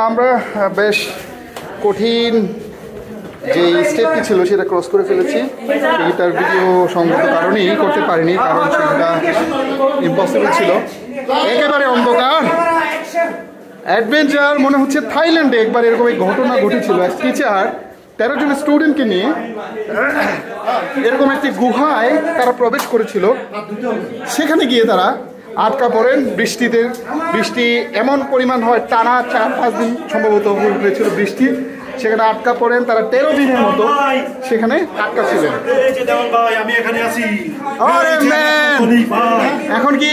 আমরা বেশ কঠিন যে স্টেপটি ছিল সেটা ক্রস করে ফেলেছি। এটার ভিডিও সংগত কারণেই করতে পারিনি, কারণ সেটা ইম্পসিবল ছিল। একেবারে অন্ধকার অ্যাডভেঞ্চার মনে হচ্ছে থাইল্যান্ডে একবার এরকম এক ঘটনা ঘটেছিল। এক টিচার 13 জন স্টুডেন্টকে নিয়ে এরকম একটি গুহায় তারা প্রবেশ করেছিল। সেখানে গিয়ে তারা আটকা পড়েন। বৃষ্টি এমন পরিমাণ হয়, টানা 4-5 দিন সম্ভবত হয়েছিল বৃষ্টি। সেখানে আটকা পড়েন তারা 13 দিনের মতো সেখানে আটকা ছিলেন। এখন কি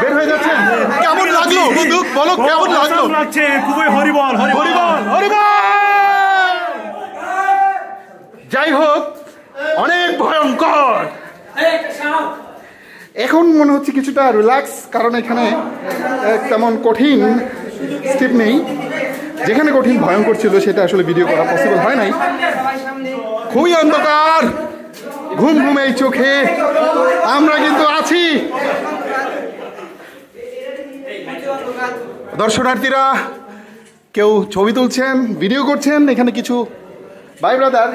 বের হয়ে যাচ্ছেন? কেমন লাগলো বন্ধু, বলো কেমন লাগলো? খুবই হরিবল হরিবল হরিবল। যাই হোক, অনেক ভয়ঙ্কর। এখন মনে হচ্ছে কিছুটা রিল্যাক্স, কারণ এখানে তেমন কঠিন স্টেপ নেই। যেখানে কঠিন ভয়ঙ্কর ছিল সেটা আসলে ভিডিও করা পসিবল হয় নাই। খুবই অন্ধকার, ঘুম ঘুম এই চোখে আমরা কিন্তু আছি। দর্শনার্থীরা কেউ ছবি তুলছেন, ভিডিও করছেন। এখানে কিছু ভাই ব্রাদার,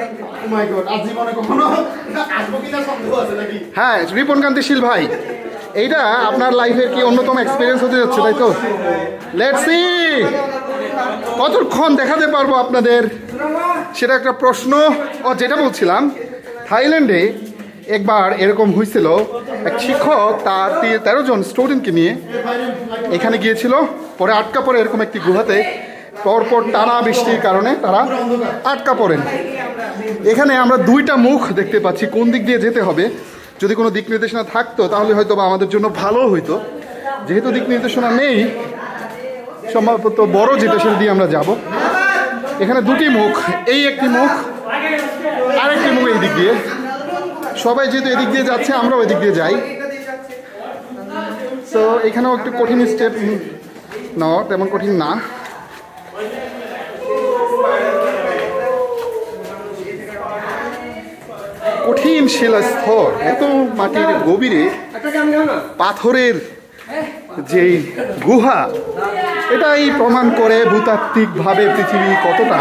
হ্যাঁ রিপন কান্তিশীল ভাই, এইটা আপনার লাইফের কি অন্যতম এক্সপিরিয়েন্স হতে যাচ্ছে, তাই তো? লেটস সি কতক্ষণ দেখাতে পারবো আপনাদের, সেটা একটা প্রশ্ন। ও যেটা বলছিলাম, থাইল্যান্ডে একবার এরকম হয়েছিল, এক শিক্ষক তার 13 জন স্টুডেন্টকে নিয়ে এখানে গিয়েছিল, পরে আটকা পড়ে এরকম একটি গুহাতে। পরপর টানা বৃষ্টির কারণে তারা আটকা পড়েন। এখানে আমরা 2টা মুখ দেখতে পাচ্ছি, কোন দিক দিয়ে যেতে হবে। যদি কোনো দিক নির্দেশনা থাকতো তাহলে হয়তো বা আমাদের জন্য ভালো হইতো। যেহেতু দিক নির্দেশনা নেই, সম্ভবত বড় যেটা সেটা দিয়ে আমরা যাব। এখানে 2টি মুখ, এই একটি মুখ, আরেকটি মুখ এই দিক দিয়ে। সবাই যেহেতু এদিক দিয়ে যাচ্ছে, আমরাও এদিক দিয়ে যাই। তো এখানেও একটু কঠিন স্টেপ নাও, তেমন কঠিন না। কঠিন শিলাস্তর, এত মাটির গভীরে পাথরের যে গুহা, এটাই প্রমাণ করে ভূতাত্ত্বিকভাবে পৃথিবী কতটা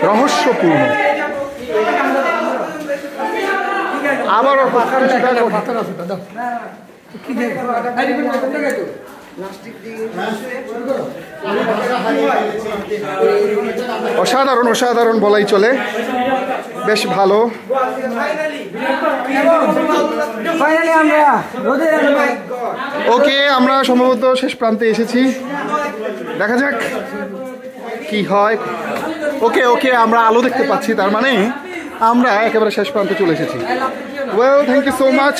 রহস্যপূর্ণ। আবারও অসাধারণ অসাধারণ বলাই চলে, বেশ ভালো। ওকে, আমরা সম্ভবত শেষ প্রান্তে এসেছি, দেখা যাক কি হয়। ওকে ওকে, আমরা আলো দেখতে পাচ্ছি, তার মানে আমরা একেবারে শেষ প্রান্তে চলে এসেছি। Well, thank you so much.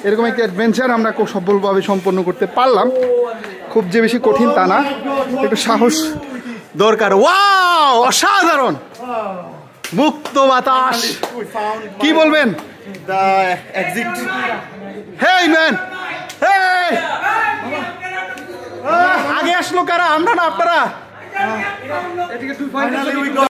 এরকম একটি অ্যাডভেঞ্চার আমরা খুব সফলভাবে সম্পন্ন করতে পারলাম। খুব যে বেশি কঠিন তা না, একটু সাহস দরকার। ওয়াও, অসাধারণ, মুক্ত বাতাস। কি বলবেন? হেই ম্যান, হেই, আগে আসলো কারা? আমরা না আপনারা?